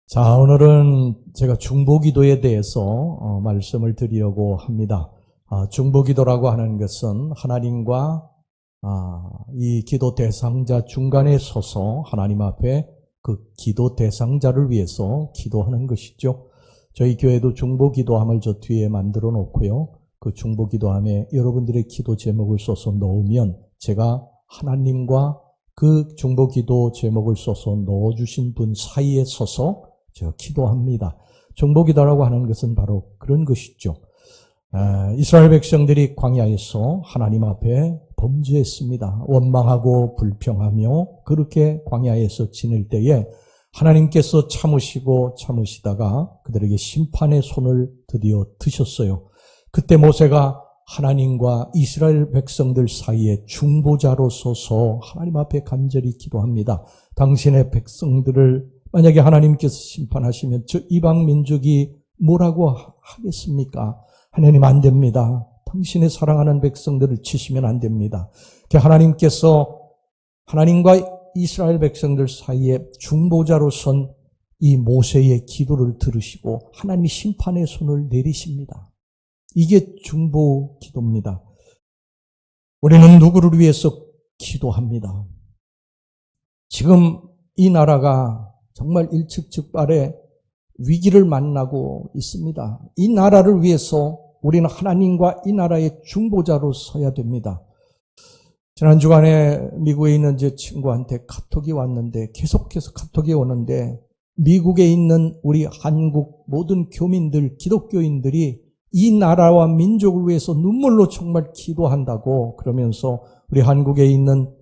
자, 오늘은 제가 중보기도에 대해서 말씀을 드리려고 합니다. 중보기도라고 하는 것은 하나님과 이 기도 대상자 중간에 서서 하나님 앞에 그 기도 대상자를 위해서 기도하는 것이죠. 저희 교회도 중보기도함을 저 뒤에 만들어 놓고요. 그 중보기도함에 여러분들의 기도 제목을 써서 넣으면 제가 하나님과 그 중보기도 제목을 써서 넣어주신 분 사이에 서서 제가 기도합니다. 중보기도라고 하는 것은 바로 그런 것이죠. 이스라엘 백성들이 광야에서 하나님 앞에 범죄했습니다. 원망하고 불평하며 그렇게 광야에서 지낼 때에 하나님께서 참으시다가 그들에게 심판의 손을 드디어 드셨어요. 그때 모세가 하나님과 이스라엘 백성들 사이에 중보자로 서서 하나님 앞에 간절히 기도합니다. 당신의 백성들을 만약에 하나님께서 심판하시면 저 이방 민족이 뭐라고 하겠습니까? 하나님 안 됩니다. 당신의 사랑하는 백성들을 치시면 안 됩니다. 하나님께서 하나님과 이스라엘 백성들 사이에 중보자로 선 이 모세의 기도를 들으시고 하나님이 심판의 손을 내리십니다. 이게 중보 기도입니다. 우리는 누구를 위해서 기도합니다. 지금 이 나라가 정말 일측즉발의 위기를 만나고 있습니다. 이 나라를 위해서 우리는 하나님과 이 나라의 중보자로 서야 됩니다. 지난 주간에 미국에 있는 제 친구한테 카톡이 왔는데 계속해서 카톡이 오는데 미국에 있는 우리 한국 모든 교민들, 기독교인들이 이 나라와 민족을 위해서 눈물로 정말 기도한다고 그러면서 우리 한국에 있는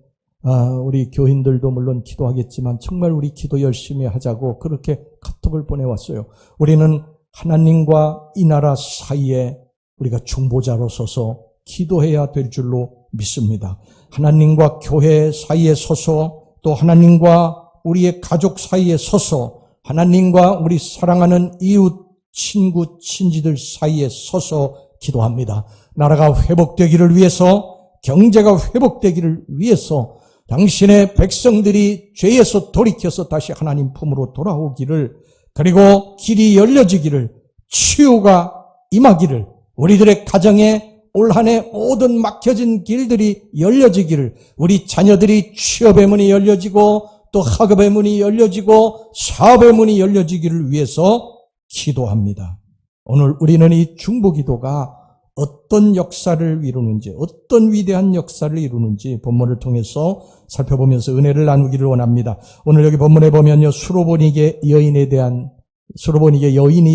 우리 교인들도 물론 기도하겠지만 정말 우리 기도 열심히 하자고 그렇게 카톡을 보내왔어요. 우리는 하나님과 이 나라 사이에 우리가 중보자로 서서 기도해야 될 줄로 믿습니다. 하나님과 교회 사이에 서서 또 하나님과 우리의 가족 사이에 서서 하나님과 우리 사랑하는 이웃, 친구, 친지들 사이에 서서 기도합니다. 나라가 회복되기를 위해서, 경제가 회복되기를 위해서 당신의 백성들이 죄에서 돌이켜서 다시 하나님 품으로 돌아오기를, 그리고 길이 열려지기를, 치유가 임하기를, 우리들의 가정에 올 한 해 모든 막혀진 길들이 열려지기를, 우리 자녀들이 취업의 문이 열려지고 또 학업의 문이 열려지고 사업의 문이 열려지기를 위해서 기도합니다. 오늘 우리는 이 중보기도가 어떤 역사를 이루는지, 어떤 위대한 역사를 이루는지 본문을 통해서 살펴보면서 은혜를 나누기를 원합니다. 오늘 여기 본문에 보면요, 수로보니게 여인이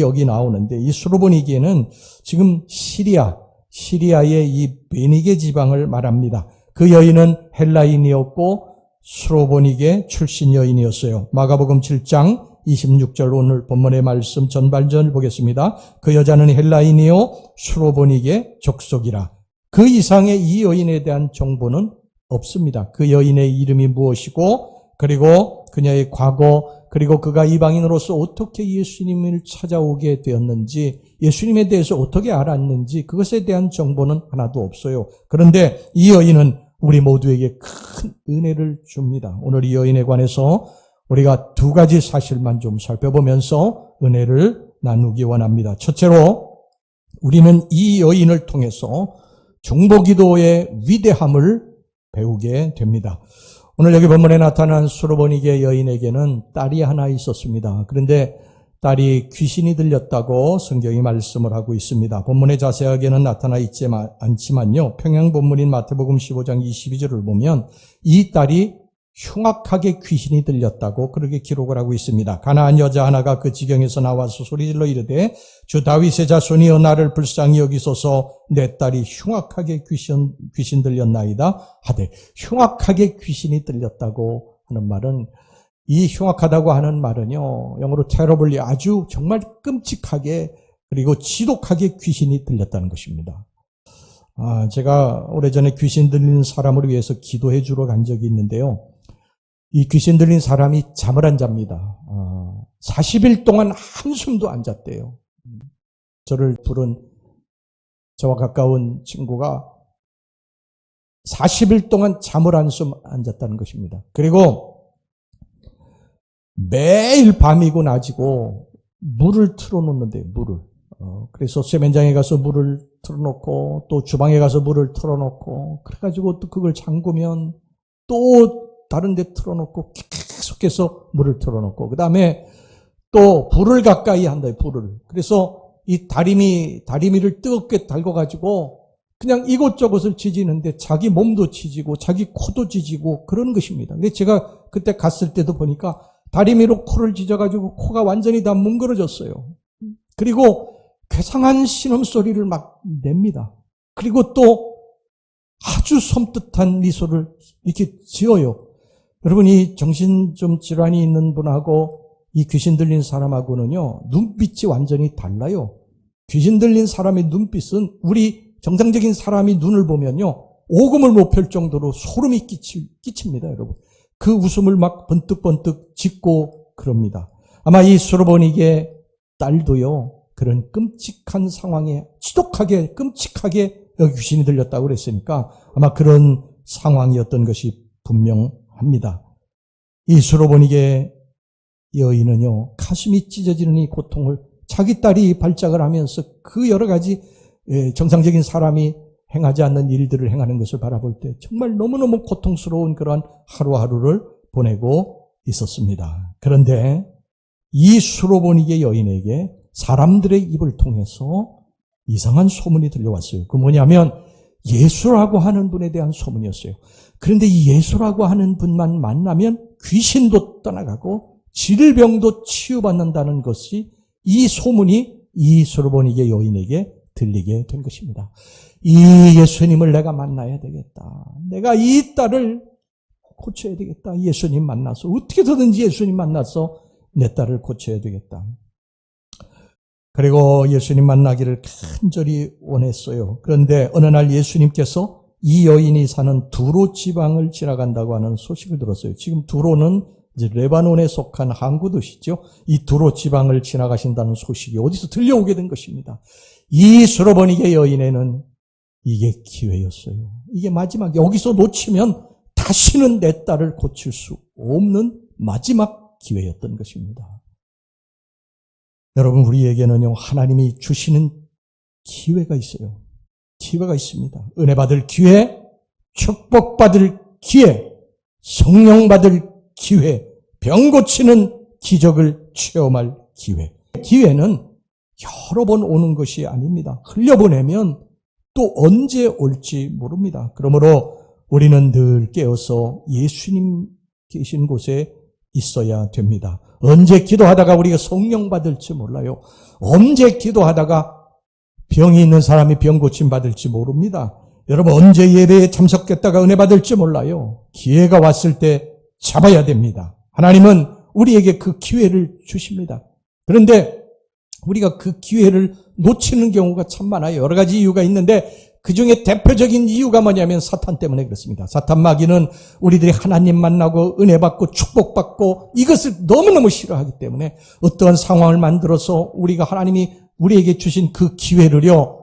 여기 나오는데, 이 수로보니게는 지금 시리아의 이 베니게 지방을 말합니다. 그 여인은 헬라인이었고 수로보니게 출신 여인이었어요. 마가복음 7장 26절 오늘 본문의 말씀 전반전을 보겠습니다. 그 여자는 헬라인이요 수로보니게 족속이라. 그 이상의 이 여인에 대한 정보는 없습니다. 그 여인의 이름이 무엇이고, 그리고 그녀의 과거, 그리고 그가 이방인으로서 어떻게 예수님을 찾아오게 되었는지, 예수님에 대해서 어떻게 알았는지 그것에 대한 정보는 하나도 없어요. 그런데 이 여인은 우리 모두에게 큰 은혜를 줍니다. 오늘 이 여인에 관해서 우리가 두 가지 사실만 좀 살펴보면서 은혜를 나누기 원합니다. 첫째로 우리는 이 여인을 통해서 중보기도의 위대함을 배우게 됩니다. 오늘 여기 본문에 나타난 수로보니게 여인에게는 딸이 하나 있었습니다. 그런데 딸이 귀신이 들렸다고 성경이 말씀을 하고 있습니다. 본문에 자세하게는 나타나 있지 않지만요, 평양 본문인 마태복음 15장 22절을 보면 이 딸이 흉악하게 귀신이 들렸다고 그렇게 기록을 하고 있습니다. 가나안 여자 하나가 그 지경에서 나와서 소리질러 이르되 주 다윗의 자손이여 나를 불쌍히 여기소서, 내 딸이 흉악하게 귀신 들렸나이다 하되, 흉악하게 귀신이 들렸다고 하는 말은, 이 흉악하다고 하는 말은요, 영어로 terribly, 아주 정말 끔찍하게 그리고 지독하게 귀신이 들렸다는 것입니다. 제가 오래전에 귀신 들린 사람을 위해서 기도해 주러 간 적이 있는데요. 이 귀신 들린 사람이 잠을 안 잡니다. 40일 동안 한숨도 안 잤대요. 저를 부른 저와 가까운 친구가 40일 동안 잠을 한숨 안 잤다는 것입니다. 그리고 매일 밤이고 낮이고 물을 틀어놓는데, 물을. 그래서 세면장에 가서 물을 틀어놓고 또 주방에 가서 물을 틀어놓고 그래가지고 또 그걸 잠그면 또 다른 데 틀어놓고 계속해서 물을 틀어놓고 그 다음에 또 불을 가까이 한다, 불을. 그래서 이 다리미를 뜨겁게 달궈가지고 그냥 이곳저곳을 지지는데 자기 몸도 지지고 자기 코도 지지고 그런 것입니다. 근데 제가 그때 갔을 때도 보니까 다리미로 코를 지져가지고 코가 완전히 다 뭉그러졌어요. 그리고 괴상한 신음소리를 막 냅니다. 그리고 또 아주 섬뜩한 미소를 이렇게 지어요. 여러분, 이 정신 좀 질환이 있는 분하고 이 귀신 들린 사람하고는요, 눈빛이 완전히 달라요. 귀신 들린 사람의 눈빛은 우리 정상적인 사람이 눈을 보면요, 오금을 못 펼 정도로 소름이 끼칩니다, 여러분. 그 웃음을 막 번뜩번뜩 짓고 그럽니다. 아마 이 수르보닉의 딸도요, 그런 끔찍한 상황에 지독하게 끔찍하게 귀신이 들렸다고 그랬으니까 아마 그런 상황이었던 것이 분명합니다. 이 수르보닉의 여인은요, 가슴이 찢어지는 이 고통을 자기 딸이 발작을 하면서 그 여러 가지 정상적인 사람이 행하지 않는 일들을 행하는 것을 바라볼 때 정말 너무너무 고통스러운 그러한 하루하루를 보내고 있었습니다. 그런데 이 수르보닉의 여인에게 사람들의 입을 통해서 이상한 소문이 들려왔어요. 그 뭐냐면 예수라고 하는 분에 대한 소문이었어요. 그런데 이 예수라고 하는 분만 만나면 귀신도 떠나가고 질병도 치유받는다는 것이, 이 소문이 이 수르보닉의 여인에게 들리게 된 것입니다. 이 예수님을 내가 만나야 되겠다. 내가 이 딸을 고쳐야 되겠다. 예수님 만나서 어떻게 해서든지 예수님 만나서 내 딸을 고쳐야 되겠다. 그리고 예수님 만나기를 간절히 원했어요. 그런데 어느 날 예수님께서 이 여인이 사는 두로 지방을 지나간다고 하는 소식을 들었어요. 지금 두로는 이제 레바논에 속한 항구 도시죠. 이 두로 지방을 지나가신다는 소식이 어디서 들려오게 된 것입니다. 이 수르보닉의 여인에는 이게 기회였어요. 이게 마지막, 여기서 놓치면 다시는 내 딸을 고칠 수 없는 마지막 기회였던 것입니다. 여러분, 우리에게는요, 하나님이 주시는 기회가 있어요. 기회가 있습니다. 은혜 받을 기회, 축복 받을 기회, 성령 받을 기회, 병 고치는 기적을 체험할 기회. 기회는 여러 번 오는 것이 아닙니다. 흘려보내면 또 언제 올지 모릅니다. 그러므로 우리는 늘 깨어서 예수님 계신 곳에 있어야 됩니다. 언제 기도하다가 우리가 성령 받을지 몰라요. 언제 기도하다가 병이 있는 사람이 병 고침 받을지 모릅니다. 여러분, 언제 예배에 참석했다가 은혜 받을지 몰라요. 기회가 왔을 때 잡아야 됩니다. 하나님은 우리에게 그 기회를 주십니다. 그런데 우리가 그 기회를 놓치는 경우가 참 많아요. 여러 가지 이유가 있는데 그 중에 대표적인 이유가 뭐냐면 사탄 때문에 그렇습니다. 사탄 마귀는 우리들이 하나님 만나고 은혜 받고 축복받고 이것을 너무너무 싫어하기 때문에 어떠한 상황을 만들어서 우리가 하나님이 우리에게 주신 그 기회를요,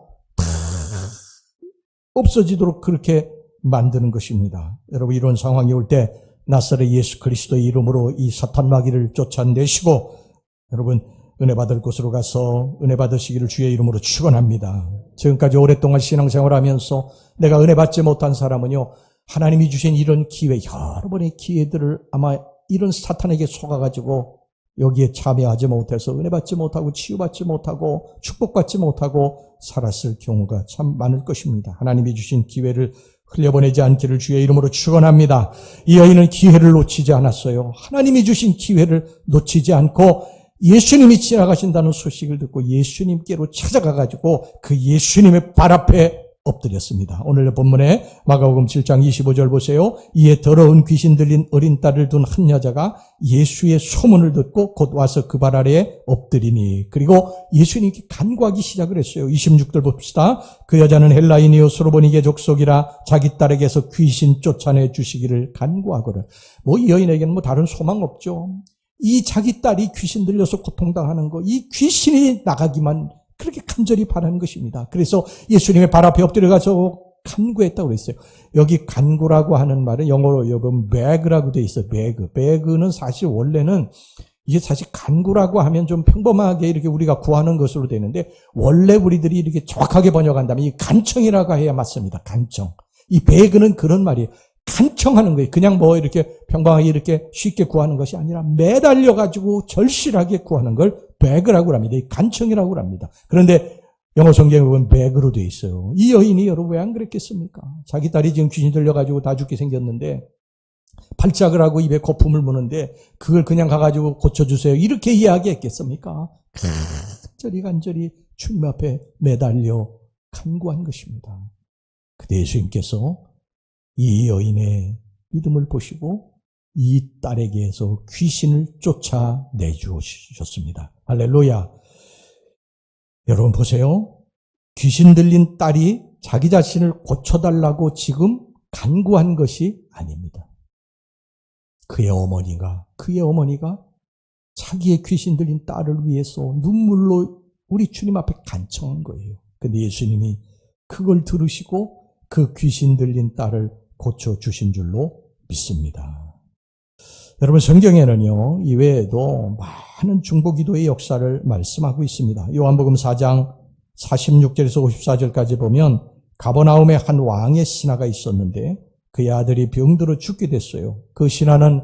없어지도록 그렇게 만드는 것입니다. 여러분, 이런 상황이 올 때 나사렛 예수 그리스도의 이름으로 이 사탄 마귀를 쫓아내시고 여러분, 은혜 받을 곳으로 가서 은혜 받으시기를 주의 이름으로 축원합니다. 지금까지 오랫동안 신앙생활하면서 내가 은혜 받지 못한 사람은요, 하나님이 주신 이런 기회, 여러 번의 기회들을 아마 이런 사탄에게 속아가지고 여기에 참여하지 못해서 은혜 받지 못하고 치유받지 못하고 축복받지 못하고 살았을 경우가 참 많을 것입니다. 하나님이 주신 기회를 흘려보내지 않기를 주의 이름으로 축원합니다. 이 여인은 기회를 놓치지 않았어요. 하나님이 주신 기회를 놓치지 않고 예수님이 지나가신다는 소식을 듣고 예수님께로 찾아가가지고 그 예수님의 발 앞에 엎드렸습니다. 오늘 본문에 마가복음 7장 25절 보세요. 이에 더러운 귀신 들린 어린 딸을 둔 한 여자가 예수의 소문을 듣고 곧 와서 그 발 아래에 엎드리니, 그리고 예수님께 간구하기 시작을 했어요. 26절 봅시다. 그 여자는 헬라인이요 수르보닉의 족속이라 자기 딸에게서 귀신 쫓아내 주시기를 간구하거늘. 이 여인에게는 다른 소망 없죠. 이 자기 딸이 귀신 들려서 고통당하는 거, 이 귀신이 나가기만 그렇게 간절히 바라는 것입니다. 그래서 예수님의 발 앞에 엎드려가서 간구했다고 그랬어요. 여기 간구라고 하는 말은 영어로 여기 beg라고 돼 있어요. beg는 사실 원래는 이게 사실 간구라고 하면 좀 평범하게 이렇게 우리가 구하는 것으로 되는데 원래 우리들이 이렇게 정확하게 번역한다면 이 간청이라고 해야 맞습니다. 간청. 이 beg는 그런 말이에요. 간청하는 거예요. 그냥 뭐 이렇게 평범하게 이렇게 쉽게 구하는 것이 아니라 매달려 가지고 절실하게 구하는 걸 beg라고 합니다. 이 간청이라고 합니다. 그런데 영어 성경에 보면 beg로 돼 있어요. 이 여인이 여러분 왜 안 그랬겠습니까? 자기 딸이 지금 귀신 들려가지고 다 죽게 생겼는데 발작을 하고 입에 거품을 무는데 그걸 그냥 가가지고 고쳐주세요. 이렇게 이야기했겠습니까? 간절히 주님 앞에 매달려 간구한 것입니다. 그때 예수님께서 이 여인의 믿음을 보시고 이 딸에게서 귀신을 쫓아내주셨습니다. 할렐루야. 여러분 보세요. 귀신 들린 딸이 자기 자신을 고쳐달라고 지금 간구한 것이 아닙니다. 그의 어머니가 자기의 귀신 들린 딸을 위해서 눈물로 우리 주님 앞에 간청한 거예요. 근데 예수님이 그걸 들으시고 그 귀신 들린 딸을 고쳐주신 줄로 믿습니다. 여러분 성경에는요, 이외에도 많은 중보기도의 역사를 말씀하고 있습니다. 요한복음 4장 46절에서 54절까지 보면 가버나움에 한 왕의 신하가 있었는데 그의 아들이 병들어 죽게 됐어요. 그 신하는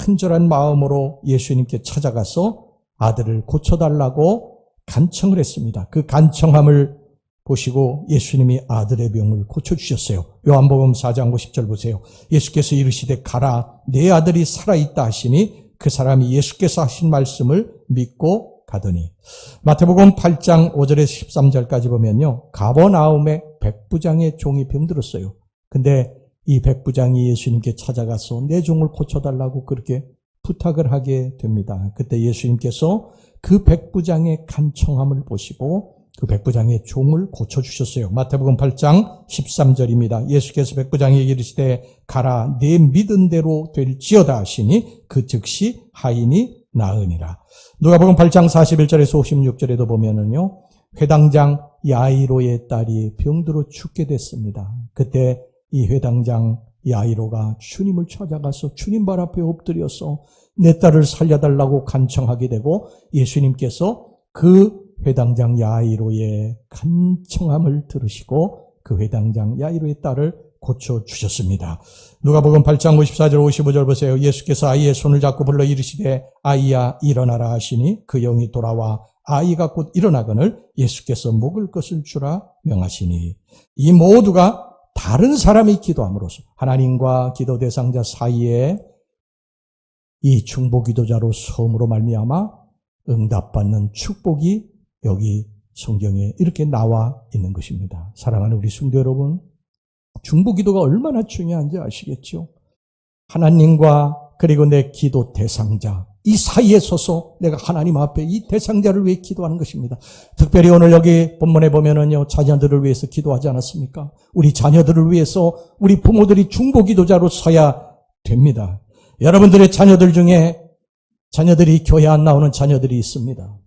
간절한 마음으로 예수님께 찾아가서 아들을 고쳐달라고 간청을 했습니다. 그 간청함을 보시고 예수님이 아들의 병을 고쳐주셨어요. 요한복음 4장 50절 보세요. 예수께서 이르시되 가라 내 아들이 살아있다 하시니 그 사람이 예수께서 하신 말씀을 믿고 가더니 마태복음 8장 5절에서 13절까지 보면요. 가버나움에 백부장의 종이 병들었어요. 근데 이 백부장이 예수님께 찾아가서 내 종을 고쳐달라고 그렇게 부탁을 하게 됩니다. 그때 예수님께서 그 백부장의 간청함을 보시고 그 백부장의 종을 고쳐주셨어요. 마태복음 8장 13절입니다. 예수께서 백부장에게 이르시되 가라 내 믿은 대로 될지어다 하시니 그 즉시 하인이 나으니라. 누가복음 8장 41절에서 56절에도 보면은요. 회당장 야이로의 딸이 병들어 죽게 됐습니다. 그때 이 회당장 야이로가 주님을 찾아가서 주님 발 앞에 엎드려서 내 딸을 살려달라고 간청하게 되고 예수님께서 그 회당장 야이로의 간청함을 들으시고 그 회당장 야이로의 딸을 고쳐주셨습니다. 누가복음 8장 54절 55절 보세요. 예수께서 아이의 손을 잡고 불러 이르시되 아이야 일어나라 하시니 그 영이 돌아와 아이가 곧 일어나거늘 예수께서 먹을 것을 주라 명하시니 이 모두가 다른 사람이 기도함으로써 하나님과 기도 대상자 사이에 이 중보기도자로 섬으로 말미암아 응답받는 축복이 여기 성경에 이렇게 나와 있는 것입니다. 사랑하는 우리 성도 여러분, 중보기도가 얼마나 중요한지 아시겠죠? 하나님과 그리고 내 기도 대상자 이 사이에 서서 내가 하나님 앞에 이 대상자를 위해 기도하는 것입니다. 특별히 오늘 여기 본문에 보면은요, 자녀들을 위해서 기도하지 않았습니까? 우리 자녀들을 위해서 우리 부모들이 중보기도자로 서야 됩니다. 여러분들의 자녀들 중에 자녀들이 교회 안 나오는 자녀들이 있습니다.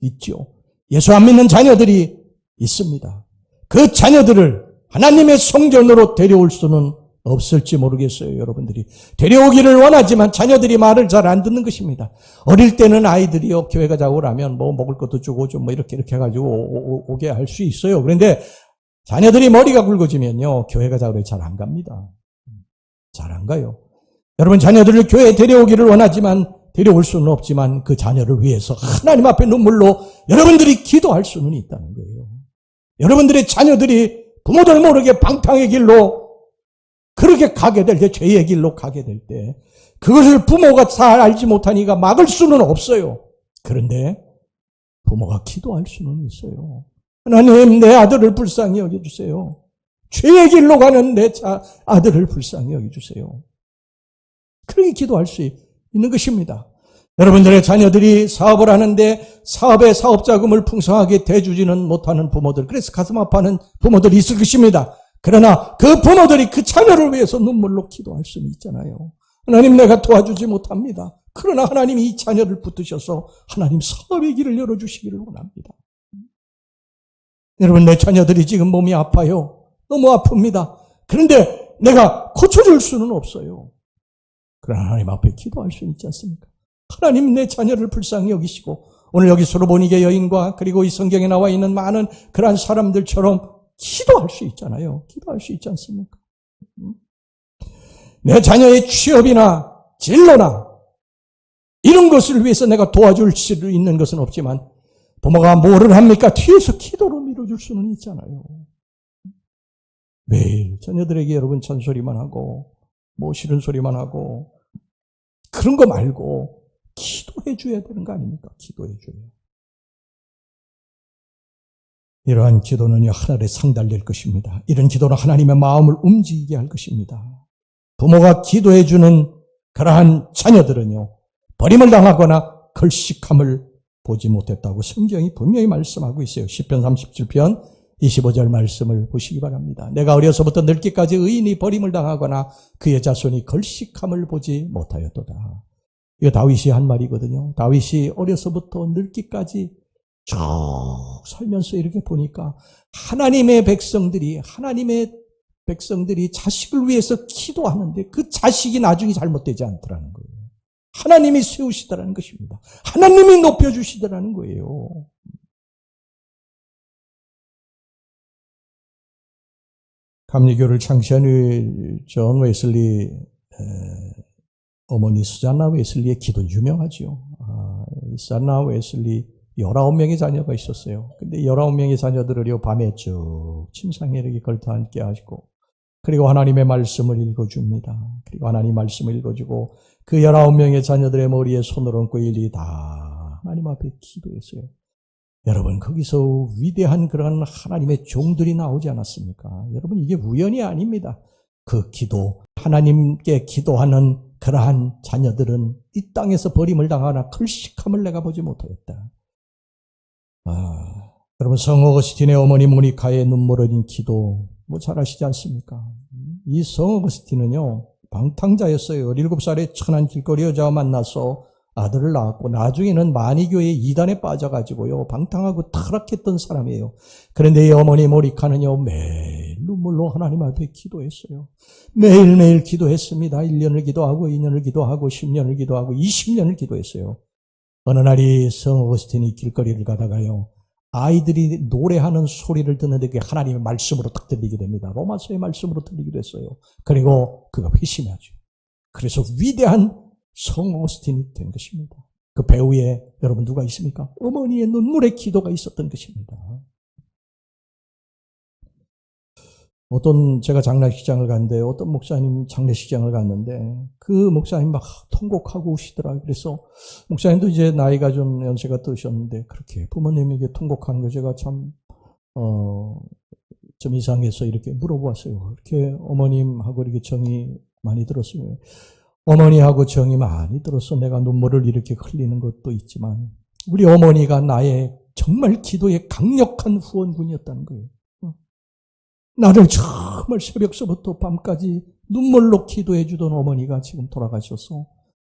있죠. 예수 안 믿는 자녀들이 있습니다. 그 자녀들을 하나님의 성전으로 데려올 수는 없을지 모르겠어요. 여러분들이 데려오기를 원하지만 자녀들이 말을 잘 안 듣는 것입니다. 어릴 때는 아이들이요 교회 가자고 그러면 뭐 먹을 것도 주고 좀 뭐 이렇게 해가지고 오게 할 수 있어요. 그런데 자녀들이 머리가 굵어지면요 교회 가자고 그래 잘 안 갑니다. 잘 안 가요. 여러분 자녀들을 교회에 데려오기를 원하지만 데려올 수는 없지만 그 자녀를 위해서 하나님 앞에 눈물로 여러분들이 기도할 수는 있다는 거예요. 여러분들의 자녀들이 부모들 모르게 방탕의 길로 그렇게 가게 될 때, 죄의 길로 가게 될 때, 그것을 부모가 잘 알지 못하니까 막을 수는 없어요. 그런데 부모가 기도할 수는 있어요. 하나님, 내 아들을 불쌍히 여겨주세요. 죄의 길로 가는 내 아들을 불쌍히 여겨주세요. 그렇게 기도할 수 있는 것입니다. 여러분들의 자녀들이 사업을 하는데 사업의 사업자금을 풍성하게 대주지는 못하는 부모들, 그래서 가슴 아파하는 부모들이 있을 것입니다. 그러나 그 부모들이 그 자녀를 위해서 눈물로 기도할 수는 있잖아요. 하나님 내가 도와주지 못합니다. 그러나 하나님이 이 자녀를 붙드셔서 하나님 사업의 길을 열어주시기를 원합니다. 여러분 내 자녀들이 지금 몸이 아파요. 너무 아픕니다. 그런데 내가 고쳐줄 수는 없어요. 그러나 하나님 앞에 기도할 수 있지 않습니까? 하나님 내 자녀를 불쌍히 여기시고 오늘 여기 소로보니게 여인과 그리고 이 성경에 나와 있는 많은 그러한 사람들처럼 기도할 수 있잖아요. 기도할 수 있지 않습니까? 내 자녀의 취업이나 진로나 이런 것을 위해서 내가 도와줄 수 있는 것은 없지만 부모가 뭐를 합니까? 뒤에서 기도로 밀어줄 수는 있잖아요. 매일 자녀들에게 여러분 잔소리만 하고 뭐 싫은 소리만 하고 그런 거 말고 기도해 줘야 되는 거 아닙니까? 기도해 줘요. 이러한 기도는요, 하늘에 상달될 것입니다. 이런 기도는 하나님의 마음을 움직이게 할 것입니다. 부모가 기도해 주는 그러한 자녀들은요, 버림을 당하거나 걸식함을 보지 못했다고 성경이 분명히 말씀하고 있어요. 시편 37편 25절 말씀을 보시기 바랍니다. 내가 어려서부터 늙기까지 의인이 버림을 당하거나 그의 자손이 걸식함을 보지 못하였도다. 이거 다윗이 한 말이거든요. 다윗이 어려서부터 늙기까지 쭉 살면서 이렇게 보니까 하나님의 백성들이 자식을 위해서 기도하는데 그 자식이 나중에 잘못되지 않더라는 거예요. 하나님이 세우시더라는 것입니다. 하나님이 높여주시더라는 거예요. 감리교를 창시한 존 웨슬리 어머니 수잔나 웨슬리의 기도 유명하죠. 수잔나 웨슬리 19명의 자녀가 있었어요. 근데 19명의 자녀들을 밤에 쭉 침상에 이렇게 걸터 앉게 하시고 그리고 하나님의 말씀을 읽어줍니다. 그리고 하나님 말씀을 읽어주고 그 19명의 자녀들의 머리에 손을 얹고 일일이 다 하나님 앞에 기도했어요. 여러분 거기서 위대한 그런 하나님의 종들이 나오지 않았습니까? 여러분 이게 우연이 아닙니다. 그 기도, 하나님께 기도하는 그러한 자녀들은 이 땅에서 버림을 당하나 걸식함을 내가 보지 못하였다. 여러분 성 어거스틴의 어머니 모니카의 눈물 어린 기도 뭐 잘 아시지 않습니까? 이 성 어거스틴은요 방탕자였어요. 17살에 천한 길거리 여자와 만나서 아들을 낳았고 나중에는 마니교의 이단에 빠져가지고요 방탕하고 타락했던 사람이에요. 그런데 이 어머니 모니카는요 매일 눈물로 하나님 앞에 기도했어요. 매일매일 기도했습니다. 1년을 기도하고 2년을 기도하고 10년을 기도하고 20년을 기도했어요. 어느 날이 성 어거스틴이 길거리를 가다가요 아이들이 노래하는 소리를 듣는데 그게 하나님의 말씀으로 딱 들리게 됩니다. 로마서의 말씀으로 들리기도 했어요. 그리고 그가 회심하죠. 그래서 위대한 성 어거스틴이 된 것입니다. 그 배후에 여러분 누가 있습니까? 어머니의 눈물의 기도가 있었던 것입니다. 제가 장례식장을 갔는데 어떤 목사님 장례식장을 갔는데 그 목사님 막 통곡하고 오시더라. 그래서 목사님도 이제 나이가 좀 연세가 드셨는데 그렇게 부모님에게 통곡하는 거 제가 좀 이상해서 이렇게 물어보았어요. 이렇게 어머님하고 이렇게 정이 많이 들었으면 어머니하고 정이 많이 들어서 내가 눈물을 이렇게 흘리는 것도 있지만 우리 어머니가 나의 정말 기도의 강력한 후원군이었다는 거예요. 나를 정말 새벽서부터 밤까지 눈물로 기도해 주던 어머니가 지금 돌아가셔서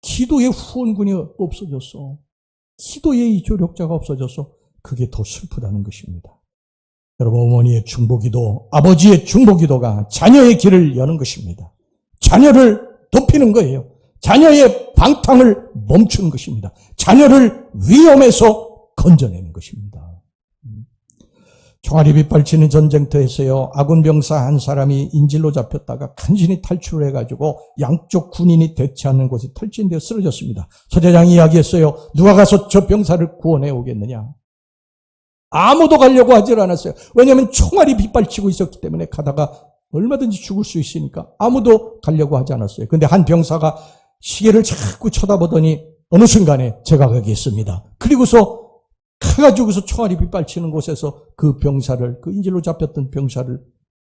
기도의 후원군이 없어졌어. 기도의 이 조력자가 없어져서 그게 더 슬프다는 것입니다. 여러분 어머니의 중보기도, 아버지의 중보기도가 자녀의 길을 여는 것입니다. 자녀를 돕히는 거예요. 자녀의 방탕을 멈추는 것입니다. 자녀를 위험에서 건져내는 것입니다. 총알이 빗발치는 전쟁터에서요 아군 병사 한 사람이 인질로 잡혔다가 간신히 탈출을 해가지고 양쪽 군인이 대치하는 곳에 탈진되어 쓰러졌습니다. 소대장이 이야기했어요. 누가 가서 저 병사를 구원해 오겠느냐? 아무도 가려고 하질 않았어요. 왜냐하면 총알이 빗발치고 있었기 때문에 가다가 얼마든지 죽을 수 있으니까 아무도 가려고 하지 않았어요. 그런데 한 병사가 시계를 자꾸 쳐다보더니 어느 순간에 제가 가겠습니다. 그리고서 가가지고서 총알이 빗발치는 곳에서 그 병사를, 그 인질로 잡혔던 병사를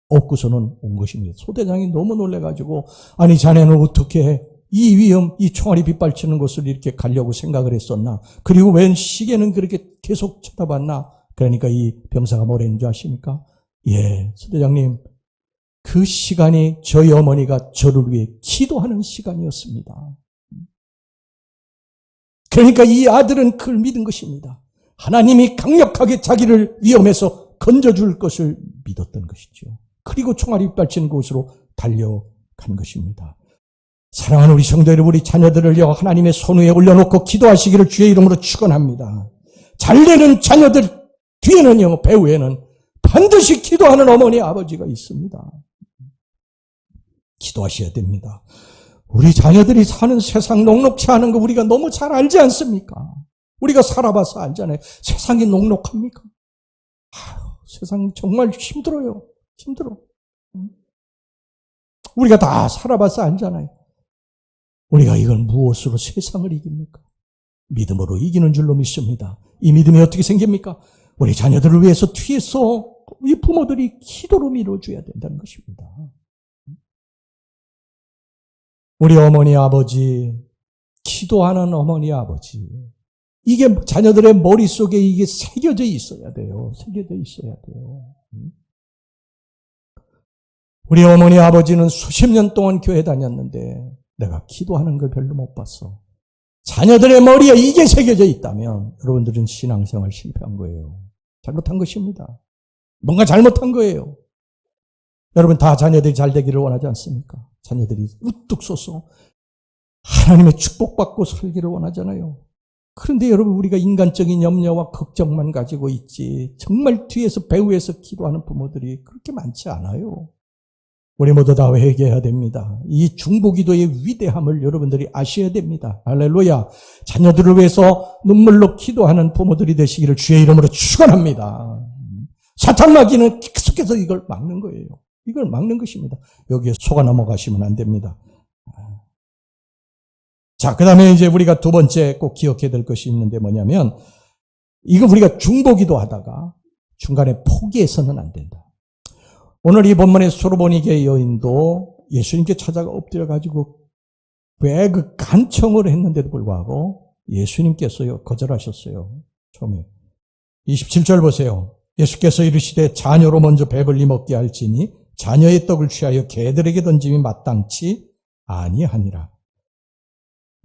업고서는 온 것입니다. 소대장이 너무 놀래가지고 아니 자네는 어떻게 이 위험, 이 총알이 빗발치는 곳을 이렇게 가려고 생각을 했었나? 그리고 웬 시계는 그렇게 계속 쳐다봤나? 그러니까 이 병사가 뭐랬는 줄 아십니까? 예, 소대장님 그 시간이 저희 어머니가 저를 위해 기도하는 시간이었습니다. 그러니까 이 아들은 그걸 믿은 것입니다. 하나님이 강력하게 자기를 위험에서 건져줄 것을 믿었던 것이죠. 그리고 총알이 펼치는 곳으로 달려간 것입니다. 사랑하는 우리 성도 여러분, 우리 자녀들을요, 하나님의 손 위에 올려놓고 기도하시기를 주의 이름으로 축원합니다. 잘되는 자녀들 뒤에는요, 배후에는 반드시 기도하는 어머니, 아버지가 있습니다. 기도하셔야 됩니다. 우리 자녀들이 사는 세상 녹록치 않은 거 우리가 너무 잘 알지 않습니까? 우리가 살아봐서 알잖아요. 세상이 녹록합니까? 세상 정말 힘들어요. 힘들어. 우리가 다 살아봐서 알잖아요. 우리가 이걸 무엇으로 세상을 이깁니까? 믿음으로 이기는 줄로 믿습니다. 이 믿음이 어떻게 생깁니까? 우리 자녀들을 위해서 뒤에서 이 부모들이 기도로 밀어줘야 된다는 것입니다. 우리 어머니 아버지, 기도하는 어머니 아버지, 이게 자녀들의 머릿속에 이게 새겨져 있어야 돼요. 새겨져 있어야 돼요. 우리 어머니 아버지는 수십 년 동안 교회 다녔는데 내가 기도하는 걸 별로 못 봤어. 자녀들의 머리에 이게 새겨져 있다면 여러분들은 신앙생활 실패한 거예요. 잘못한 것입니다. 뭔가 잘못한 거예요. 여러분 다 자녀들이 잘 되기를 원하지 않습니까? 자녀들이 우뚝 솟아 하나님의 축복받고 살기를 원하잖아요. 그런데 여러분 우리가 인간적인 염려와 걱정만 가지고 있지 정말 뒤에서 배후에서 기도하는 부모들이 그렇게 많지 않아요. 우리 모두 다 회개해야 됩니다. 이 중보기도의 위대함을 여러분들이 아셔야 됩니다. 할렐루야. 자녀들을 위해서 눈물로 기도하는 부모들이 되시기를 주의 이름으로 축원합니다. 사탄 마귀는 계속해서 이걸 막는 거예요. 이걸 막는 것입니다. 여기에 속아 넘어가시면 안 됩니다. 자, 그 다음에 이제 우리가 두 번째 꼭 기억해야 될 것이 있는데 뭐냐면, 이거 우리가 중보기도 하다가 중간에 포기해서는 안 된다. 오늘 이 본문의 수르보니게 여인도 예수님께 찾아가 엎드려가지고 왜 그 간청을 했는데도 불구하고 예수님께서요, 거절하셨어요. 처음에. 27절 보세요. 예수께서 이르시되 자녀로 먼저 배불리 먹게 할지니 자녀의 떡을 취하여 개들에게 던짐이 마땅치 아니하니라.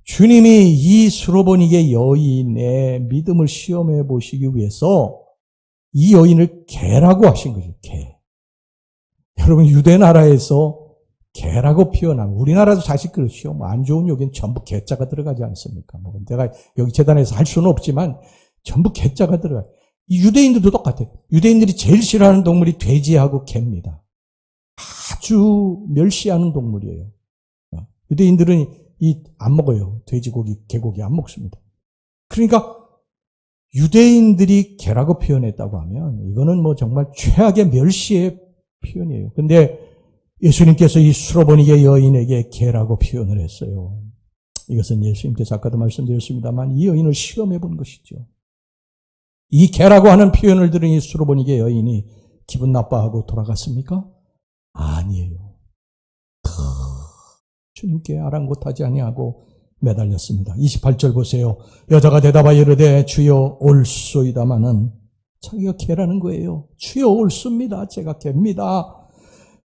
주님이 이 수르보니게 여인의 믿음을 시험해 보시기 위해서 이 여인을 개라고 하신 거죠. 개. 여러분 유대 나라에서 개라고 표현하면 우리나라도 사실 그렇죠. 뭐 안 좋은 욕엔 전부 개자가 들어가지 않습니까? 뭐 내가 여기 재단에서 할 수는 없지만 전부 개자가 들어가요. 이 유대인들도 똑같아요. 유대인들이 제일 싫어하는 동물이 돼지하고 개입니다. 아주 멸시하는 동물이에요. 유대인들은 안 먹어요. 돼지고기, 개고기 안 먹습니다. 그러니까 유대인들이 개라고 표현했다고 하면 이거는 뭐 정말 최악의 멸시의 표현이에요. 근데 예수님께서 이 수르보니게 여인에게 개라고 표현을 했어요. 이것은 예수님께서 아까도 말씀드렸습니다만 이 여인을 시험해 본 것이죠. 이 개라고 하는 표현을 들은 이 수르보니게 여인이 기분 나빠하고 돌아갔습니까? 아니에요. 주님께 아랑곳하지 아니하고 매달렸습니다. 28절 보세요. 여자가 대답하여 이르되 주여 올소이다마는 자기가 개라는 거예요. 주여 옳습니다. 제가 개입니다.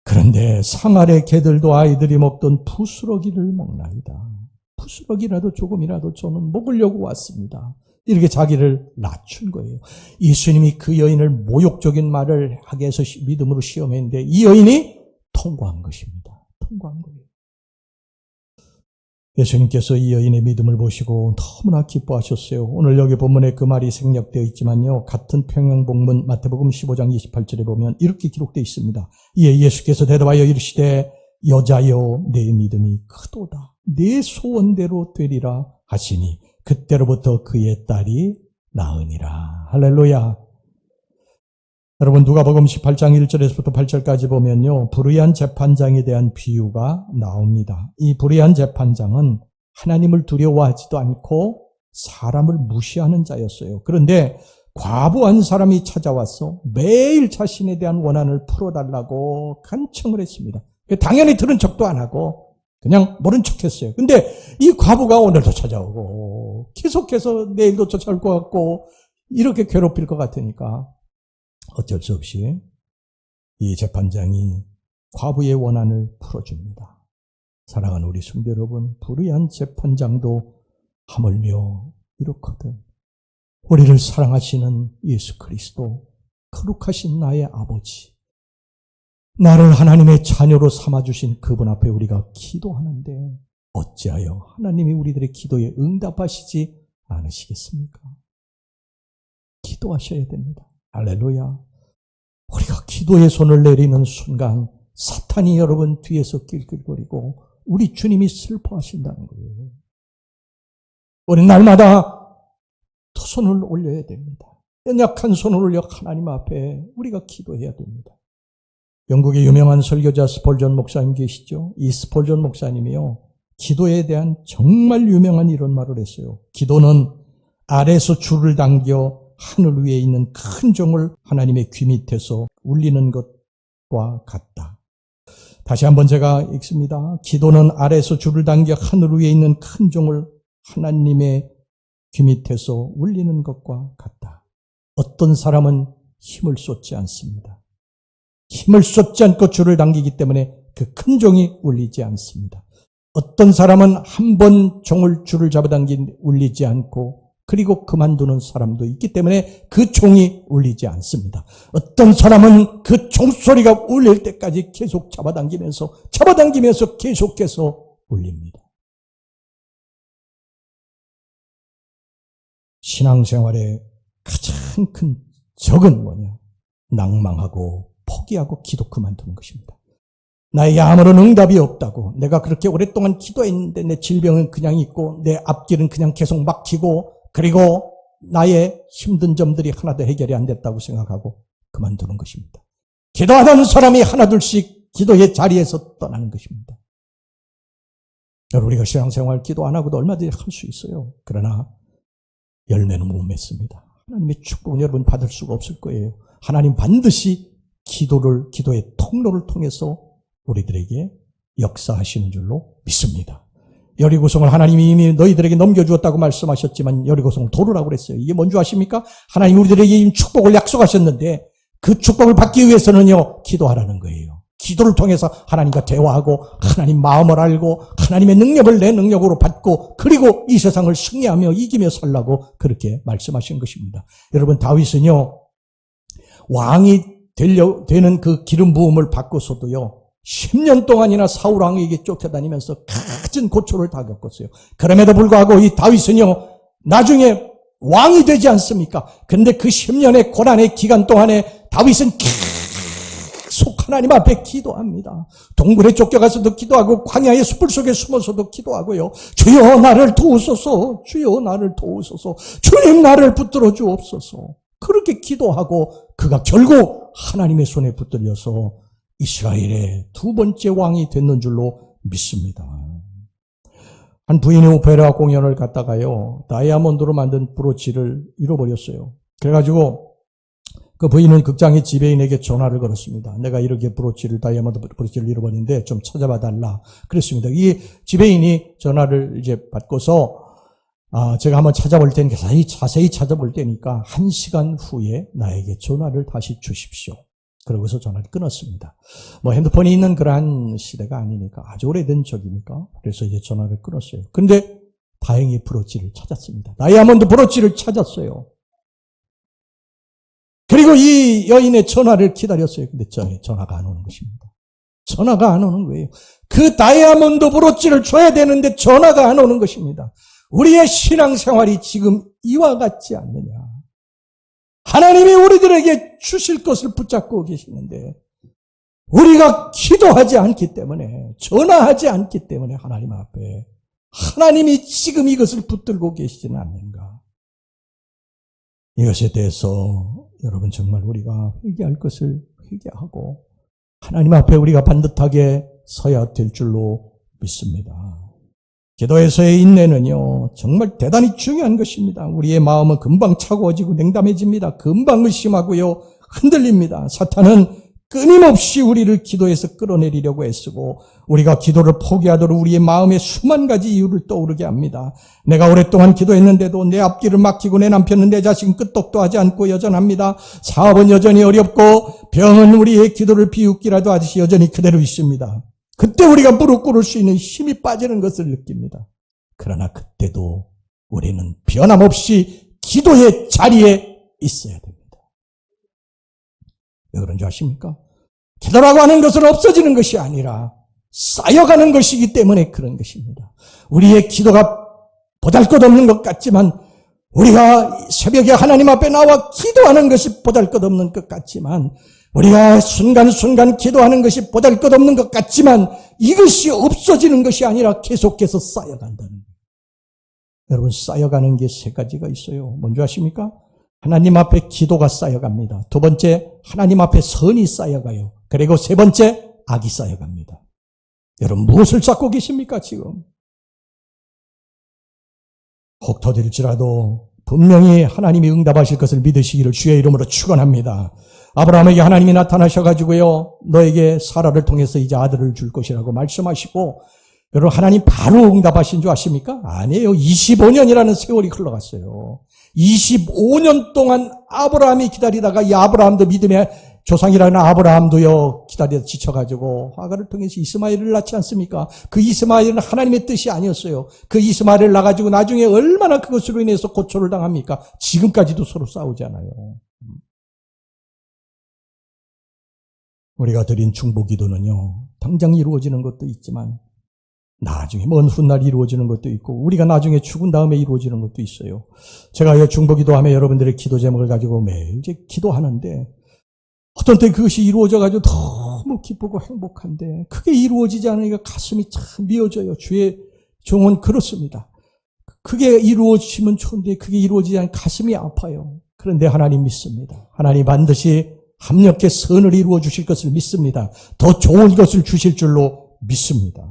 그런데 상 아래 개들도 아이들이 먹던 부스러기를 먹나이다. 부스러기라도 조금이라도 저는 먹으려고 왔습니다. 이렇게 자기를 낮춘 거예요. 예수님이 그 여인을 모욕적인 말을 하게 해서 믿음으로 시험했는데 이 여인이 통과한 것입니다. 통과한 거예요. 예수님께서 이 여인의 믿음을 보시고 너무나 기뻐하셨어요. 오늘 여기 본문에 그 말이 생략되어 있지만요. 같은 평행본문 마태복음 15장 28절에 보면 이렇게 기록되어 있습니다. 이에 예수께서 대답하여 이르시되 여자여 내 믿음이 크도다. 내 소원대로 되리라 하시니 그때로부터 그의 딸이 나으니라. 할렐루야. 여러분 누가복음 18장 1절에서부터 8절까지 보면요. 불의한 재판장에 대한 비유가 나옵니다. 이 불의한 재판장은 하나님을 두려워하지도 않고 사람을 무시하는 자였어요. 그런데 과부 한 사람이 찾아와서 매일 자신에 대한 원한을 풀어달라고 간청을 했습니다. 당연히 들은 척도 안 하고 그냥 모른 척했어요. 근데 이 과부가 오늘도 찾아오고 계속해서 내일도 쫓아올 것 같고 이렇게 괴롭힐 것 같으니까 어쩔 수 없이 이 재판장이 과부의 원한을 풀어줍니다. 사랑하는 우리 성도 여러분, 불의한 재판장도 하물며 이렇거든. 우리를 사랑하시는 예수 그리스도, 거룩하신 나의 아버지, 나를 하나님의 자녀로 삼아주신 그분 앞에 우리가 기도하는데 어찌하여 하나님이 우리들의 기도에 응답하시지 않으시겠습니까? 기도하셔야 됩니다. 할렐루야. 우리가 기도의 손을 내리는 순간 사탄이 여러분 뒤에서 낄낄거리고 우리 주님이 슬퍼하신다는 거예요. 우리 날마다 두 손을 올려야 됩니다. 연약한 손을 올려 하나님 앞에 우리가 기도해야 됩니다. 영국의 유명한 설교자 스폴전 목사님 계시죠? 이 스폴전 목사님이요, 기도에 대한 정말 유명한 이런 말을 했어요. 기도는 아래에서 줄을 당겨 하늘 위에 있는 큰 종을 하나님의 귀 밑에서 울리는 것과 같다. 다시 한번 제가 읽습니다. 기도는 아래에서 줄을 당겨 하늘 위에 있는 큰 종을 하나님의 귀 밑에서 울리는 것과 같다. 어떤 사람은 힘을 쏟지 않습니다. 힘을 쏟지 않고 줄을 당기기 때문에 그 큰 종이 울리지 않습니다. 어떤 사람은 한 번 줄을 잡아당긴 울리지 않고 그리고 그만두는 사람도 있기 때문에 그 종이 울리지 않습니다. 어떤 사람은 그 종소리가 울릴 때까지 계속 잡아당기면서 계속해서 울립니다. 신앙생활의 가장 큰 적은 뭐냐? 낭망하고 포기하고 기도 그만두는 것입니다. 나에게 아무런 응답이 없다고, 내가 그렇게 오랫동안 기도했는데 내 질병은 그냥 있고 내 앞길은 그냥 계속 막히고 그리고 나의 힘든 점들이 하나도 해결이 안 됐다고 생각하고 그만두는 것입니다. 기도하는 사람이 하나둘씩 기도의 자리에서 떠나는 것입니다. 여러분, 우리가 신앙생활 기도 안 하고도 얼마든지 할 수 있어요. 그러나 열매는 못 맺습니다. 하나님의 축복은 여러분 받을 수가 없을 거예요. 하나님 반드시 기도의 통로를 통해서 우리들에게 역사하시는 줄로 믿습니다. 여리고성을 하나님이 이미 너희들에게 넘겨주었다고 말씀하셨지만 여리고성을 도르라고 그랬어요. 이게 뭔지 아십니까? 하나님 우리들에게 이미 축복을 약속하셨는데 그 축복을 받기 위해서는요, 기도하라는 거예요. 기도를 통해서 하나님과 대화하고 하나님 마음을 알고 하나님의 능력을 내 능력으로 받고 그리고 이 세상을 승리하며 이기며 살라고 그렇게 말씀하신 것입니다. 여러분, 다윗은요, 왕이 되는 그 기름 부음을 받고서도요, 10년 동안이나 사울 왕에게 쫓아다니면서 갖은 고초를 다 겪었어요. 그럼에도 불구하고 이 다윗은요, 나중에 왕이 되지 않습니까? 그런데 그 10년의 고난의 기간 동안에 다윗은 계속 하나님 앞에 기도합니다. 동굴에 쫓겨가서도 기도하고 광야의 숯불 속에 숨어서도 기도하고요. 주여 나를 도우소서, 주여 나를 도우소서, 주님 나를 붙들어 주옵소서. 그렇게 기도하고 그가 결국 하나님의 손에 붙들려서 이스라엘의 두 번째 왕이 됐는 줄로 믿습니다. 한 부인이 오페라 공연을 갔다가요, 다이아몬드로 만든 브로치를 잃어버렸어요. 그래가지고 그 부인은 극장의 지배인에게 전화를 걸었습니다. 내가 이렇게 다이아몬드 브로치를 잃어버렸는데 좀 찾아봐 달라. 그랬습니다. 이 지배인이 전화를 이제 받고서 제가 한번 찾아볼 테니까, 자세히 찾아볼 테니까 1시간 후에 나에게 전화를 다시 주십시오. 그러고서 전화를 끊었습니다. 핸드폰이 있는 그러한 시대가 아니니까, 아주 오래된 적이니까. 그래서 이제 전화를 끊었어요. 근데 다행히 브로치를 찾았습니다. 다이아몬드 브로치를 찾았어요. 그리고 이 여인의 전화를 기다렸어요. 근데 전화가 안 오는 것입니다. 전화가 안 오는 거예요. 그 다이아몬드 브로치를 줘야 되는데 전화가 안 오는 것입니다. 우리의 신앙생활이 지금 이와 같지 않느냐. 하나님이 우리들에게 주실 것을 붙잡고 계시는데 우리가 기도하지 않기 때문에, 전화하지 않기 때문에 하나님 앞에 하나님이 지금 이것을 붙들고 계시지는 않는가. 이것에 대해서 여러분 정말 우리가 회개할 것을 회개하고 하나님 앞에 우리가 반듯하게 서야 될 줄로 믿습니다. 기도에서의 인내는요, 정말 대단히 중요한 것입니다. 우리의 마음은 금방 차가워지고 냉담해집니다. 금방 의심하고요, 흔들립니다. 사탄은 끊임없이 우리를 기도에서 끌어내리려고 애쓰고 우리가 기도를 포기하도록 우리의 마음에 수만 가지 이유를 떠오르게 합니다. 내가 오랫동안 기도했는데도 내 앞길을 막히고 내 남편은 내 자식은 끄떡도 하지 않고 여전합니다. 사업은 여전히 어렵고 병은 우리의 기도를 비웃기라도 하듯이 여전히 그대로 있습니다. 그때 우리가 무릎 꿇을 수 있는 힘이 빠지는 것을 느낍니다. 그러나 그때도 우리는 변함없이 기도의 자리에 있어야 됩니다. 왜 그런지 아십니까? 기도라고 하는 것은 없어지는 것이 아니라 쌓여가는 것이기 때문에 그런 것입니다. 우리의 기도가 보잘것없는 것 같지만, 우리가 새벽에 하나님 앞에 나와 기도하는 것이 보잘것없는 것 같지만, 우리가 순간순간 기도하는 것이 보잘것없는 것 같지만, 이것이 없어지는 것이 아니라 계속해서 쌓여간다는 거예요. 여러분, 쌓여가는 게 세 가지가 있어요. 뭔지 아십니까? 하나님 앞에 기도가 쌓여갑니다. 두 번째, 하나님 앞에 선이 쌓여가요. 그리고 세 번째, 악이 쌓여갑니다. 여러분, 무엇을 쌓고 계십니까, 지금? 혹 터질지라도 분명히 하나님이 응답하실 것을 믿으시기를 주의 이름으로 축원합니다. 아브라함에게 하나님이 나타나셔가지고요, 너에게 사라를 통해서 이제 아들을 줄 것이라고 말씀하시고, 여러분, 하나님 바로 응답하신 줄 아십니까? 아니에요. 25년이라는 세월이 흘러갔어요. 25년 동안 아브라함이 기다리다가, 이 아브라함도 믿음의 조상이라는 아브라함도요, 기다리다 지쳐가지고 하가를 통해서 이스마엘을 낳지 않습니까? 그 이스마엘은 하나님의 뜻이 아니었어요. 그 이스마엘을 낳아가지고 나중에 얼마나 그것으로 인해서 고초를 당합니까? 지금까지도 서로 싸우잖아요. 우리가 드린 중보기도는요, 당장 이루어지는 것도 있지만 나중에 먼 훗날 이루어지는 것도 있고, 우리가 나중에 죽은 다음에 이루어지는 것도 있어요. 제가 중보기도하며 여러분들의 기도 제목을 가지고 매일 이제 기도하는데, 어떤 때 그것이 이루어져가지고 너무 기쁘고 행복한데, 그게 이루어지지 않으니까 가슴이 참 미어져요. 주의 종은 그렇습니다. 그게 이루어지면 좋은데 그게 이루어지지 않으면 가슴이 아파요. 그런데 하나님 믿습니다. 하나님 반드시 합력해 선을 이루어 주실 것을 믿습니다. 더 좋은 것을 주실 줄로 믿습니다.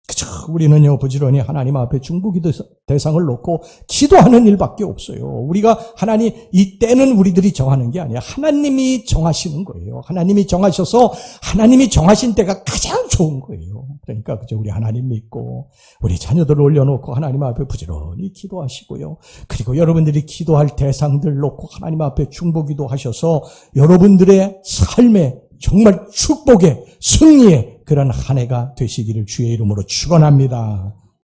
그저 우리는요, 부지런히 하나님 앞에 중보기도 대상을 놓고 기도하는 일밖에 없어요. 우리가 하나님, 이 때는 우리들이 정하는 게 아니야. 하나님이 정하시는 거예요. 하나님이 정하셔서 하나님이 정하신 때가 가장 좋은 거예요. 그러니까 그저 우리 하나님 믿고 우리 자녀들을 올려놓고 하나님 앞에 부지런히 기도하시고요. 그리고 여러분들이 기도할 대상들 놓고 하나님 앞에 중보기도 하셔서 여러분들의 삶에 정말 축복의 승리의 그런 한 해가 되시기를 주의 이름으로 축원합니다.